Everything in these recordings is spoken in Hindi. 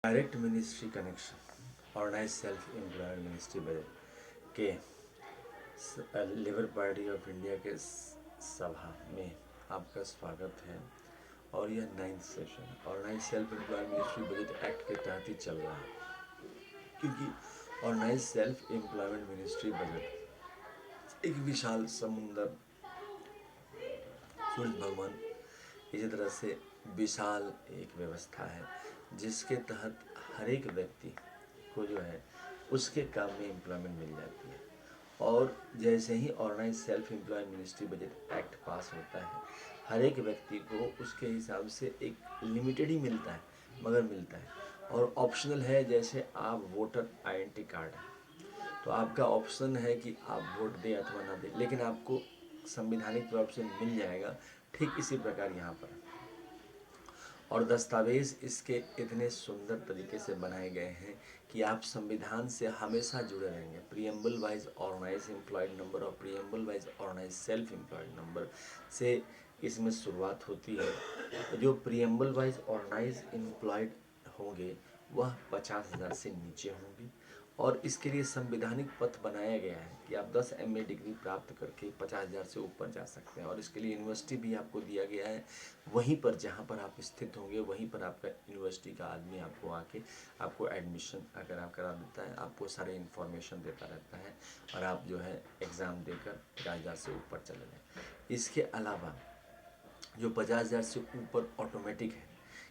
Direct ministry connection organise self employed ministry budget के लेबर पार्टी ऑफ इंडिया के सभा में आपका स्वागत है। और यह 9th session organise self employed ministry budget act के तहत ही चल रहा है, क्योंकि organise self employment ministry budget एक विशाल समुंदर, सूरज भगवान इसी तरह से विशाल एक व्यवस्था है जिसके तहत हर एक व्यक्ति को जो है उसके काम में एम्प्लॉयमेंट मिल जाती है। और जैसे ही organise self employed ministry budget act pass होता है, हर एक व्यक्ति को उसके हिसाब से एक लिमिटेड ही मिलता है, मगर मिलता है। और ऑप्शनल है, जैसे आप वोटर आइडेंटिटी कार्ड है तो आपका ऑप्शन है कि आप वोट दें अथवा ना दें, लेकिन आपको संवैधानिक तौर से मिल जाएगा। ठीक इसी प्रकार यहाँ पर और दस्तावेज इसके इतने सुंदर तरीके से बनाए गए हैं कि आप संविधान से हमेशा जुड़े रहेंगे। Preamble wise organise employed number और preamble wise organise self employed number से इसमें शुरुआत होती है। जो प्रियम्बल वाइज ऑर्गेनाइज एम्प्लॉयड होंगे वह 50,000 से नीचे होंगे, और इसके लिए संवैधानिक पथ बनाया गया है कि आप 10 MA डिग्री प्राप्त करके 50,000 से ऊपर जा सकते हैं। और इसके लिए यूनिवर्सिटी भी आपको दिया गया है, वहीं पर जहाँ पर आप स्थित होंगे वहीं पर आपका यूनिवर्सिटी का आदमी आपको आके आपको एडमिशन अगर आप करा देता है, आपको सारे इन्फॉर्मेशन देता रहता है और आप जो है एग्ज़ाम देकर 50,000 से ऊपर चले जाएँ। इसके अलावा जो 50,000 से ऊपर ऑटोमेटिक है,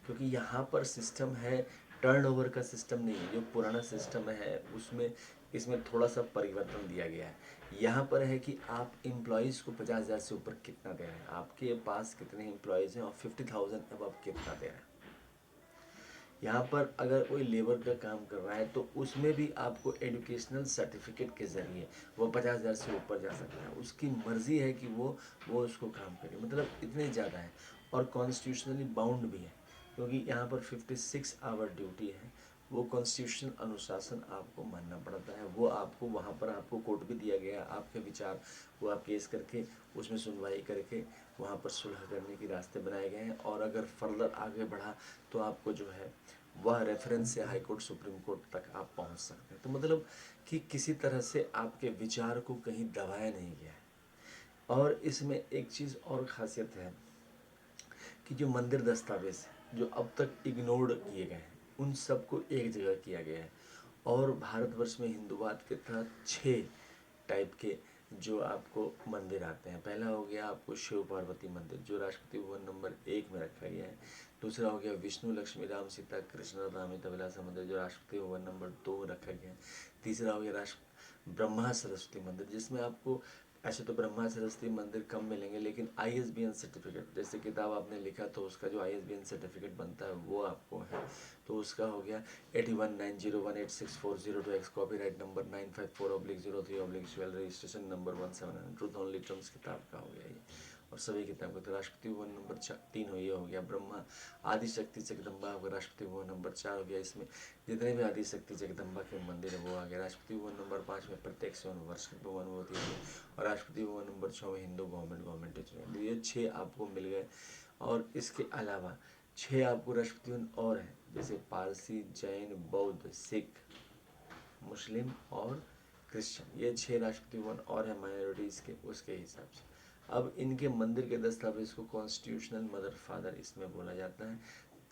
क्योंकि यहाँ पर सिस्टम है टर्नओवर का सिस्टम नहीं है। जो पुराना सिस्टम है उसमें इसमें थोड़ा सा परिवर्तन दिया गया है। यहाँ पर है कि आप एम्प्लॉयज़ को 50,000 से ऊपर कितना दे रहे हैं, आपके पास कितने एम्प्लॉयज़ हैं और 50,000 अब आप कितना दे रहे हैं। यहाँ पर अगर कोई लेबर का काम कर रहा है तो उसमें भी आपको एजुकेशनल सर्टिफिकेट के ज़रिए वो 50,000 से ऊपर जा सकता है। उसकी मर्ज़ी है कि वो उसको काम करे, मतलब इतने ज़्यादा है। और कॉन्स्टिट्यूशनली बाउंड भी है, क्योंकि यहाँ पर 56 आवर ड्यूटी है। वो कॉन्स्टिट्यूशन अनुशासन आपको मानना पड़ता है। वो आपको वहाँ पर आपको कोर्ट भी दिया गया है, आपके विचार वो आप केस करके उसमें सुनवाई करके वहाँ पर सुलह करने के रास्ते बनाए गए हैं। और अगर फर्दर आगे बढ़ा तो आपको जो है वह रेफरेंस से हाई कोर्ट सुप्रीम कोर्ट तक आप पहुँच सकते हैं। तो मतलब कि किसी तरह से आपके विचार को कहीं दबाया नहीं गया है। और इसमें एक चीज़ और ख़ासियत है कि जो मंदिर दस्तावेज हैं जो अब तक इग्नोर्ड किए गए हैं उन सबको एक जगह किया गया है। और भारतवर्ष में हिंदूवाद के तहत 6 टाइप के जो आपको मंदिर आते हैं। पहला हो गया आपको शिव पार्वती मंदिर जो राष्ट्रपति भवन नंबर 1 में रखा गया है। दूसरा हो गया विष्णु लक्ष्मी राम सीता कृष्ण रामिता विलासा मंदिर जो राष्ट्रपति भवन नंबर 2 में रखा गया है। तीसरा हो गया राष्ट्र ब्रह्मा सरस्वती मंदिर, जिसमें आपको ऐसे तो ब्रह्मा सरस्वती मंदिर कम मिलेंगे, लेकिन ISBN सर्टिफिकेट जैसे किताब आपने लिखा तो उसका जो ISBN सर्टिफिकेट बनता है वो आपको है। तो उसका हो गया 8190186402X, copyright number 954/03/12, registration number 1700, truth only terms किताब का हो गया ये। और सभी किताब का तो राष्ट्रपति भवन नंबर 3 हो, ये हो गया ब्रह्मा आदि शक्ति जगदम्बा होगा। राष्ट्रपति भवन नंबर 4 हो गया, इसमें जितने भी आदि शक्ति जगदम्बा के मंदिर है वो आ गया। राष्ट्रपति भवन नंबर 5 में प्रत्येक सेवन वर्ष भवन होती है। और राष्ट्रपति भवन नंबर 6 में हिंदू गवर्नमेंट एजुकेशन। ये 6 आपको मिल गए। और इसके अलावा 6 आपको राष्ट्रपति भवन और हैं, जैसे पारसी, जैन, बौद्ध, सिख, मुस्लिम और क्रिश्चियन। ये 6 राष्ट्रपति भवन और हैं माइनॉरिटीज़ के उसके हिसाब से। अब इनके मंदिर के दस्तावेज को कॉन्स्टिट्यूशनल मदर फादर इसमें बोला जाता है,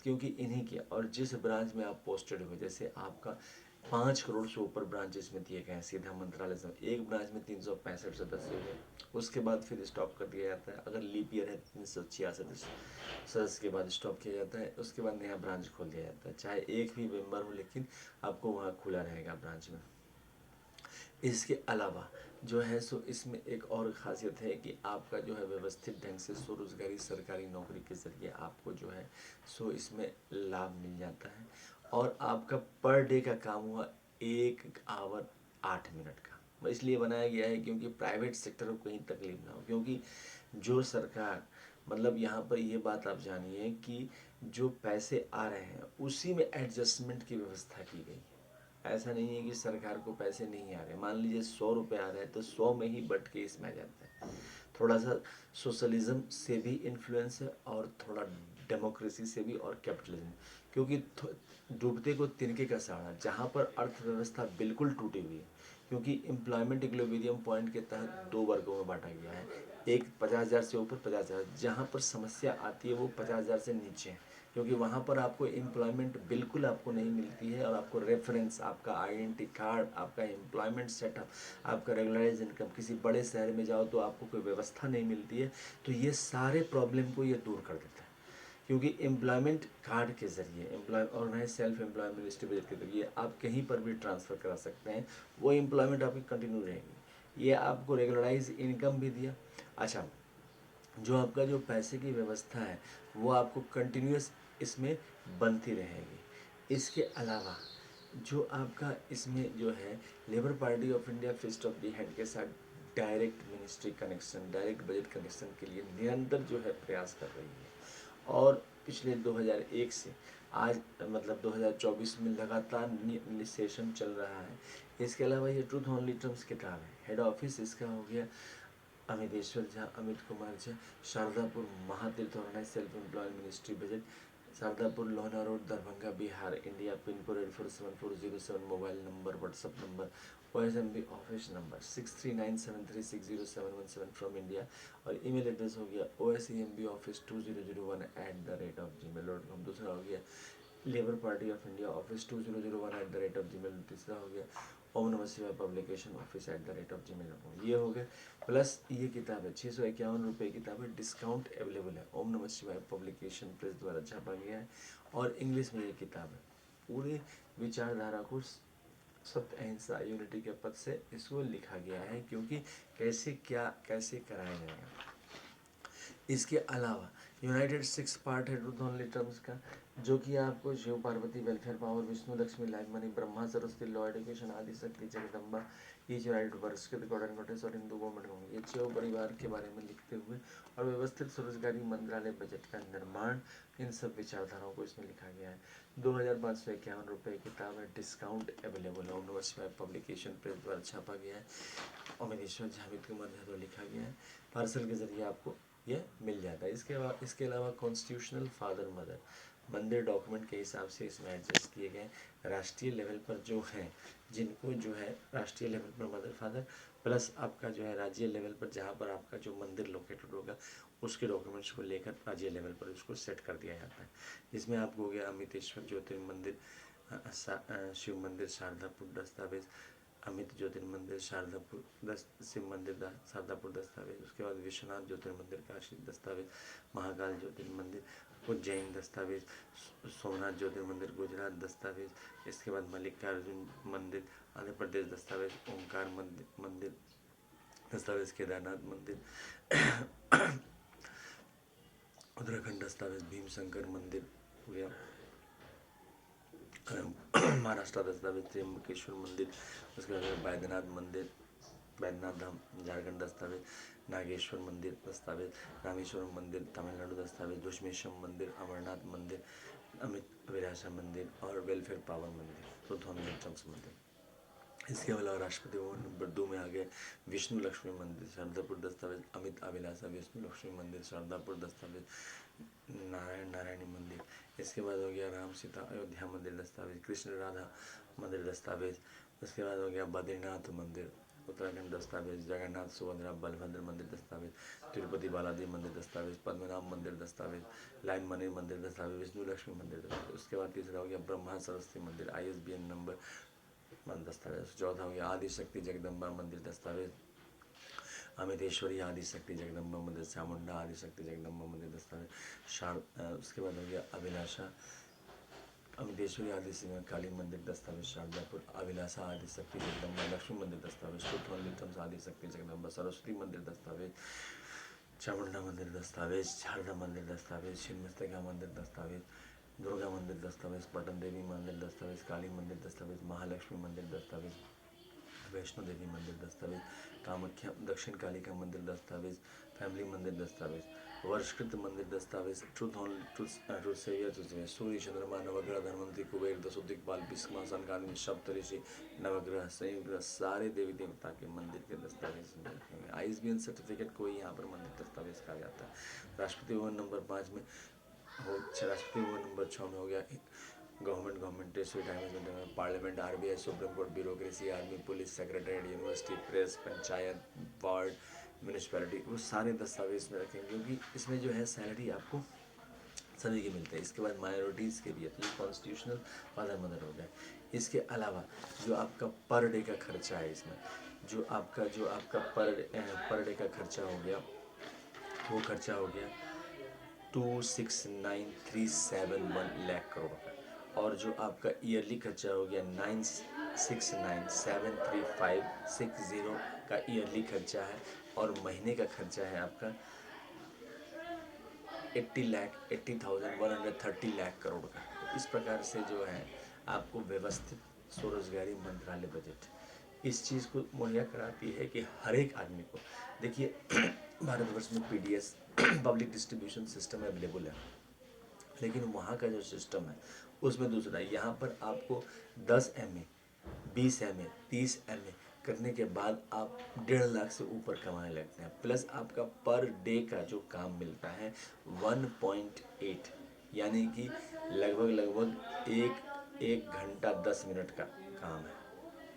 क्योंकि इन्हीं के और जिस ब्रांच में आप पोस्टेड हो, जैसे आपका 5 करोड़ से ऊपर ब्रांचेस में दिए गए हैं सीधा मंत्रालय से। एक ब्रांच में 365 सदस्य हुए, उसके बाद फिर स्टॉप कर दिया जाता है। अगर लीप ईयर है 366 सदस्य के बाद स्टॉप किया जाता है, उसके बाद नया ब्रांच खोल दिया जाता है। चाहे एक भी मेंबर हो, लेकिन आपको वहाँ खुला रहेगा ब्रांच में। इसके अलावा जो है सो इसमें एक और ख़ासियत है कि आपका जो है व्यवस्थित ढंग से स्वरोजगारी सरकारी नौकरी के ज़रिए आपको जो है सो इसमें लाभ मिल जाता है। और आपका पर डे का काम हुआ 1 आवर 8 मिनट का। इसलिए बनाया गया है क्योंकि प्राइवेट सेक्टर को कहीं तकलीफ ना हो, क्योंकि जो सरकार मतलब यहाँ पर ये बात आप जानिए कि जो पैसे आ रहे हैं उसी में एडजस्टमेंट की व्यवस्था की गई है। ऐसा नहीं है कि सरकार को पैसे नहीं आ रहे। मान लीजिए 100 रुपये आ रहे हैं तो 100 में ही बट के इसमें आ जाता है। थोड़ा सा सोशलिज्म से भी इन्फ्लुएंस है और थोड़ा डेमोक्रेसी से भी और कैपिटलिज्म, क्योंकि डूबते को तिनके का सहारा, जहाँ पर अर्थव्यवस्था बिल्कुल टूटी हुई है, क्योंकि एम्प्लॉयमेंट इक्विलिब्रियम पॉइंट के तहत दो वर्गों में बांटा गया है। एक 50,000 से ऊपर, 50,000, जहाँ पर समस्या आती है वो 50,000 से नीचे है, क्योंकि वहाँ पर आपको एम्प्लॉयमेंट बिल्कुल आपको नहीं मिलती है, और आपको रेफरेंस, आपका आइडेंटिटी कार्ड, आपका एम्प्लॉयमेंट सेटअप, आपका रेगुलराइज इनकम, किसी बड़े शहर में जाओ तो आपको कोई व्यवस्था नहीं मिलती है। तो ये सारे प्रॉब्लम को ये दूर कर देता है, क्योंकि एम्प्लॉयमेंट कार्ड के ज़रिए, employ organise self employment ministry budget के जरिए आप कहीं पर भी ट्रांसफ़र करा सकते हैं, वो एम्प्लॉयमेंट आपकी कंटिन्यू रहेगी। ये आपको रेगुलराइज इनकम भी दिया। अच्छा, जो आपका जो पैसे की व्यवस्था है वो आपको कंटिन्यूस इसमें बनती रहेगी। इसके अलावा जो आपका इसमें जो है Labour party of India fist of the hand के साथ direct ministry connection, direct budget connection के लिए निरंतर जो है प्रयास कर रही है, और पिछले 2001 से आज मतलब 2024 में लगातार सेशन चल रहा है। इसके अलावा ये ट्रूथ ओनली टर्म्स किताब है। हेड ऑफिस इसका हो गया Amiteshwar Jha, Amit Kumar Jha, Shardapur Mahatirth organise self employed ministry budget, Shardapur Lohna road, Darbhanga, Bihar, India, pin code 847407, mobile number, WhatsApp number, OSMB office number 6397360717 from India, और ईमेल एड्रेस हो गया OSEMBoffice2001@gmail.com। दूसरा हो गया labour party of India office 2001@gmail। तीसरा हो गया ओम नमः शिवाय पब्लिकेशन ऑफिस @gmail.com। ये हो गए, प्लस ये किताब है 651 रुपये किताब है, डिस्काउंट अवेलेबल है। ओम नमः शिवाय पब्लिकेशन प्रेस द्वारा छापा गया है, और इंग्लिश में ये किताब है। पूरे विचारधारा को सत्य अहिंसा यूनिटी के पद से इसको लिखा गया है, क्योंकि कैसे क्या कैसे कराया जाएगा। इसके अलावा यूनाइटेड 6 पार्ट है ट्रूथ ओनली टर्म्स का, जो कि आपको Shiv Parvati welfare power, Vishnu Lakshmi life money, Brahma Saraswati law education, Adi Shakti Jagdamba, each United वर्ष के गॉड नोटिस, और हिंदू गवर्नमेंट होंगे, ये 6 परिवार के बारे में लिखते हुए और व्यवस्थित स्वरोजगारी मंत्रालय बजट का निर्माण, इन सब विचारधाराओं को इसमें लिखा गया है। 2551 रुपये किताब है, डिस्काउंट अवेलेबल है। ओम नमः शिवाय पब्लिकेशन प्रेस द्वारा छापा गया है, अमितेश्वर झा, अमित कुमार झा द्वारा लिखा गया है। पार्सल के जरिए आपको यह मिल जाता है। इसके अलावा कॉन्स्टिट्यूशनल फादर मदर मंदिर डॉक्यूमेंट के हिसाब से इसमें एडजस्ट किए गए राष्ट्रीय लेवल पर जो हैं, जिनको जो है राष्ट्रीय लेवल पर मदर फादर, प्लस आपका जो है राज्य लेवल पर जहाँ पर आपका जो मंदिर लोकेटेड होगा उसके डॉक्यूमेंट्स को लेकर राज्य लेवल पर उसको सेट कर दिया जाता है। जिसमें आपको हो गया अमितेश्वर ज्योतिर्मंदिर, शिव मंदिर शारदापुर दस्तावेज, अमित ज्योतिर्मंदिर शारदापुर शिव मंदिर शारदापुर दस्तावेज, उसके बाद विश्वनाथ ज्योतिर्मंदिर काशी दस्तावेज, महाकाल ज्योतिर्मंदिर उज्जैन दस्तावेज, सोमनाथ ज्योतिर्मंदिर गुजरात दस्तावेज, इसके बाद मल्लिकार्जुन मंदिर आंध्र प्रदेश दस्तावेज, ओंकार मंदिर दस्तावेज, केदारनाथ मंदिर उत्तराखंड दस्तावेज, भीमशंकर मंदिर हो गया महाराष्ट्र दस्तावेज, त्र्यंबकेश्वर मंदिर, उसके बाद बैद्यनाथ मंदिर, बैद्यनाथ धाम झारखंड दस्तावेज, नागेश्वर मंदिर दस्तावेज, रामेश्वरम मंदिर तमिलनाडु दस्तावेज, दुष्मेश्वरम मंदिर, अमरनाथ मंदिर, अमित अभिलाषा मंदिर, और वेलफेयर पावर मंदिर, ट्रूथ मंदिर। इसके अलावा राष्ट्रपति भवन नंबर 2 में आ गए विष्णु लक्ष्मी मंदिर शारदापुर दस्तावेज, अमित अभिलाषा विष्णु लक्ष्मी मंदिर शारदापुर दस्तावेज, नारायणी मंदिर। इसके बाद हो गया राम सीता अयोध्या मंदिर दस्तावेज, कृष्ण राधा मंदिर दस्तावेज। उसके बाद हो गया बद्रीनाथ मंदिर उत्तराखंड दस्तावेज, जगन्नाथ सुभद्रा बलभद्र मंदिर दस्तावेज, तिरुपति बालाजी मंदिर दस्तावेज, पद्मनाभ मंदिर दस्तावेज, लाइन मनी मंदिर दस्तावेज, विष्णु लक्ष्मी मंदिर दस्तावेज। उसके बाद तीसरा हो गया ब्रह्मा सरस्वती मंदिर ISBN नंबर दस्तावेज। चौथा हो गया आदि शक्ति जगदम्बा मंदिर दस्तावेज, अमितेश्वरी आदि शक्ति जगदम्बा मंदिर, चामुंडा आदि शक्ति जगदम्बा मंदिर दस्तावेज। उसके बाद हो गया अभिलाषा अमितेश्वरी आदि सिंह काली मंदिर दस्तावेज शारदापुर, अभिलाषा आदि शक्ति जगदम्बा लक्ष्मी मंदिर दस्तावेज, ट्रूथ आदि शक्ति जगदम्बा सरस्वती मंदिर दस्तावेज, चामुंडा मंदिर दस्तावेज, शारदा मंदिर दस्तावेज, छिन्नमस्तिका मंदिर दस्तावेज, दुर्गा मंदिर दस्तावेज, पटन देवी मंदिर दस्तावेज, काली मंदिर दस्तावेज, महालक्ष्मी मंदिर दस्तावेज, वैष्णो देवी मंदिर दस्तावेज, कामाख्या दक्षिण कालिका मंदिर दस्तावेज, फैमिली मंदिर दस्तावेज, वर्षकृत मंदिर दस्तावेज, ट्रूथ सेवियर, सूर्य चंद्रमा नवग्रह धनवंतरी कुबेर दशोदिकपाल भीष्मा सनकादिनी सप्तऋषि नवग्रह संयुग्रह सारे देवी देवता के मंदिर के दस्तावेज रखे हुए। ISBN सर्टिफिकेट को ही यहाँ पर मंदिर दस्तावेज कहा जाता है। राष्ट्रपति भवन नंबर 5 में हो राष्ट्रपति वो नंबर 6 में हो गया। Government state management, parliament, RBI, supreme court, bureaucracy, army, police, secretariat, university, press, panchayat, ward, municipality, वो सारे दस्तावेज में रखेंगे क्योंकि इसमें जो है सैलरी आपको सभी के मिलते हैं। इसके बाद माइनॉरिटीज़ के भी है, तो ये कॉन्स्टिट्यूशनल फादर मदर हो गए। इसके अलावा जो आपका पर डे का खर्चा है, इसमें जो आपका पर डे का खर्चा हो गया, वो खर्चा हो गया 269,371 लाख करोड़ का। और जो आपका ईयरली खर्चा हो गया 969,73560 का ईयरली खर्चा है। और महीने का खर्चा है आपका 80,130 लाख करोड़ का। तो इस प्रकार से जो है आपको व्यवस्थित स्वरोजगारी मंत्रालय बजट इस चीज़ को मुहैया कराती है कि हर एक आदमी को, देखिए भारतवर्ष में PDS public distribution system available है, लेकिन वहाँ का जो सिस्टम है उसमें दूसरा है। यहाँ पर आपको 10 MA, 20 MA, 30 MA करने के बाद आप 1.5 लाख से ऊपर कमाने लगते हैं। प्लस आपका पर डे का जो काम मिलता है 1.8, यानी कि लगभग एक घंटा 10 मिनट का काम है।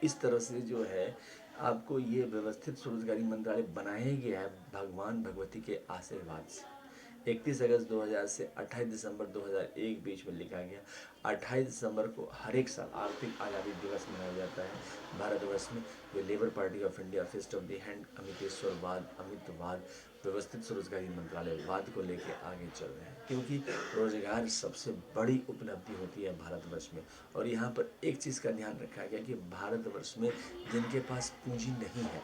इस तरह से जो है आपको ये व्यवस्थित स्वरोजगारी मंत्रालय बनाया गया है भगवान भगवती के आशीर्वाद से। 31 अगस्त 2000 से 28 दिसंबर 2001 बीच में लिखा गया। 28 दिसंबर को हर एक साल आर्थिक आज़ादी दिवस मनाया जाता है भारतवर्ष में। जो labour party of India, fist of the hand, अमितेश्वरवाद, अमितवाद, व्यवस्थित स्वरोजगारी मंत्रालयवाद को लेके आगे चल रहे हैं, क्योंकि रोजगार सबसे बड़ी उपलब्धि होती है भारतवर्ष में। और यहाँ पर एक चीज़ का ध्यान रखा गया कि भारतवर्ष में जिनके पास पूंजी नहीं है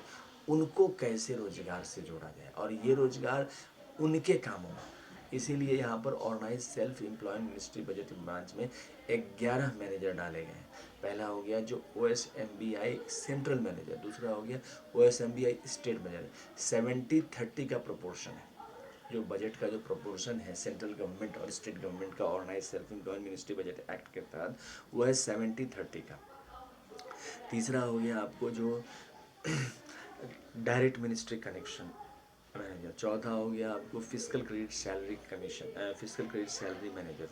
उनको कैसे रोजगार से जोड़ा जाए, और ये रोजगार उनके कामों में। इसीलिए यहाँ पर organise self employment ministry budget branch में 11 मैनेजर डाले गए हैं। पहला हो गया जो OSMBI सेंट्रल मैनेजर, दूसरा हो गया OSMBI स्टेट मैनेजर। 70-30 का प्रोपोर्शन है, जो बजट का जो प्रोपोर्शन है सेंट्रल गवर्नमेंट और स्टेट गवर्नमेंट का organise self employment ministry budget act के तहत, वो है 70-30 का। तीसरा हो गया आपको जो डायरेक्ट मिनिस्ट्री कनेक्शन मैनेजर। चौथा हो गया आपको physical credit salary commission, physical credit salary manager.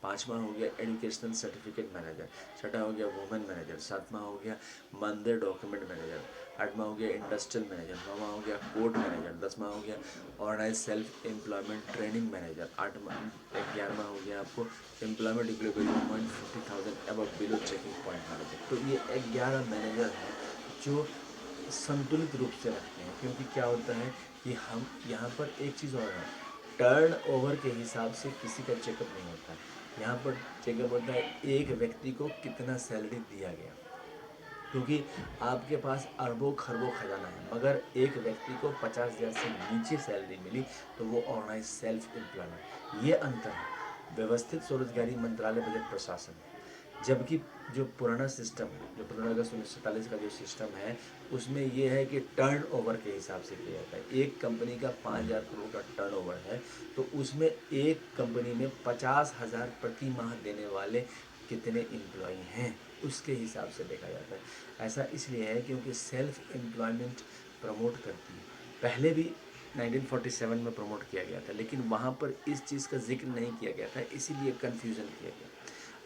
पांचवा हो गया एजुकेशनल सर्टिफिकेट मैनेजर। छठा हो गया वुमेन मैनेजर। सातवां हो गया मंदिर डॉक्यूमेंट मैनेजर। आठवां हो गया इंडस्ट्रियल मैनेजर। नौवां हो गया कोर्ट मैनेजर। 10वां हो गया organise self employment training manager. 11वां हो गया आपको employment equilibrium 50,000 above below checking point manager. तो ये 11 मैनेजर हैं जो संतुलित रूप से रखते हैं, क्योंकि क्या होता है कि हम यहाँ पर एक चीज़ और है, टर्न ओवर के हिसाब से किसी का चेकअप नहीं होता है। यहाँ पर चेकअप होता है एक व्यक्ति को कितना सैलरी दिया गया, क्योंकि आपके पास अरबों खरबों खजाना है, मगर एक व्यक्ति को 50,000 से नीचे सैलरी मिली तो वो ऑर्गेनाइज सेल्फ एम्प्लॉयमेंट। ये अंतर है व्यवस्थित स्वरोजगारी मंत्रालय बजट प्रशासन है। जबकि जो पुराना सिस्टम है, जो 15 अगस्त 1947 का जो सिस्टम है, उसमें ये है कि टर्न ओवर के हिसाब से किया जाता है। एक कंपनी का 5,000 करोड़ का टर्न ओवर है तो उसमें एक कंपनी में 50,000 प्रति माह देने वाले कितने एम्प्लॉई हैं, उसके हिसाब से देखा जाता है। ऐसा इसलिए है क्योंकि सेल्फ एम्प्लॉयमेंट प्रमोट करती है। पहले भी 1947 में प्रमोट किया गया था, लेकिन वहाँ पर इस चीज़ का जिक्र नहीं किया गया था, इसीलिए कन्फ्यूज़न किया गया।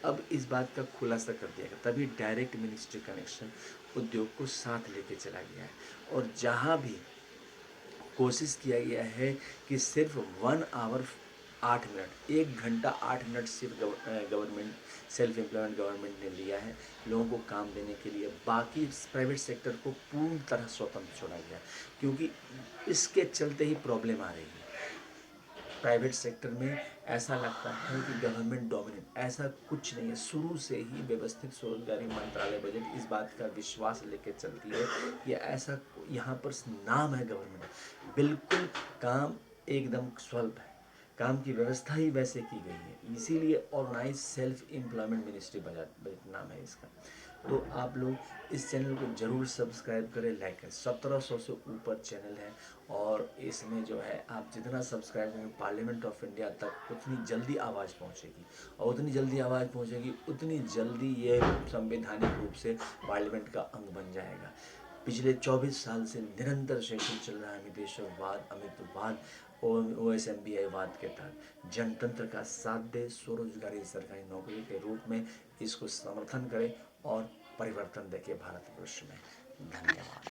अब इस बात का खुलासा कर दिया गया, तभी डायरेक्ट मिनिस्ट्री कनेक्शन उद्योग को साथ लेके चला गया है। और जहाँ भी कोशिश किया गया है कि सिर्फ 1 आवर 8 मिनट, 1 घंटा 8 मिनट सिर्फ गवर्नमेंट सेल्फ एम्प्लॉयमेंट गवर्नमेंट ने लिया है लोगों को काम देने के लिए, बाकी प्राइवेट सेक्टर को पूर्ण तरह स्वतंत्र छोड़ा गया, क्योंकि इसके चलते ही प्रॉब्लम आ रही है। प्राइवेट सेक्टर में ऐसा लगता है कि गवर्नमेंट डोमिनेट, ऐसा कुछ नहीं है। शुरू से ही व्यवस्थित स्वरोजगारी मंत्रालय बजट इस बात का विश्वास लेकर चलती है कि ऐसा यहाँ पर नाम है गवर्नमेंट, बिल्कुल काम एकदम स्वल्प है, काम की व्यवस्था ही वैसे की गई है, इसीलिए organise self employment ministry budget नाम है इसका। तो आप लोग इस चैनल को ज़रूर सब्सक्राइब करें, लाइक करें। 1700 से ऊपर चैनल है और इसमें जो है आप जितना सब्सक्राइब करेंगे पार्लियामेंट ऑफ इंडिया तक उतनी जल्दी आवाज़ पहुंचेगी, और उतनी जल्दी आवाज़ पहुंचेगी उतनी जल्दी ये संवैधानिक रूप से पार्लियामेंट का अंग बन जाएगा। पिछले 24 साल से निरंतर सेशन चल रहा है अमितेश्वरवाद, अमितवाद, OSMBI वाद के तहत जनतंत्र का साथ दे, स्वरोजगारी सरकारी नौकरी के रूप में इसको समर्थन करें और परिवर्तन देखे भारतवर्ष में। धन्यवाद।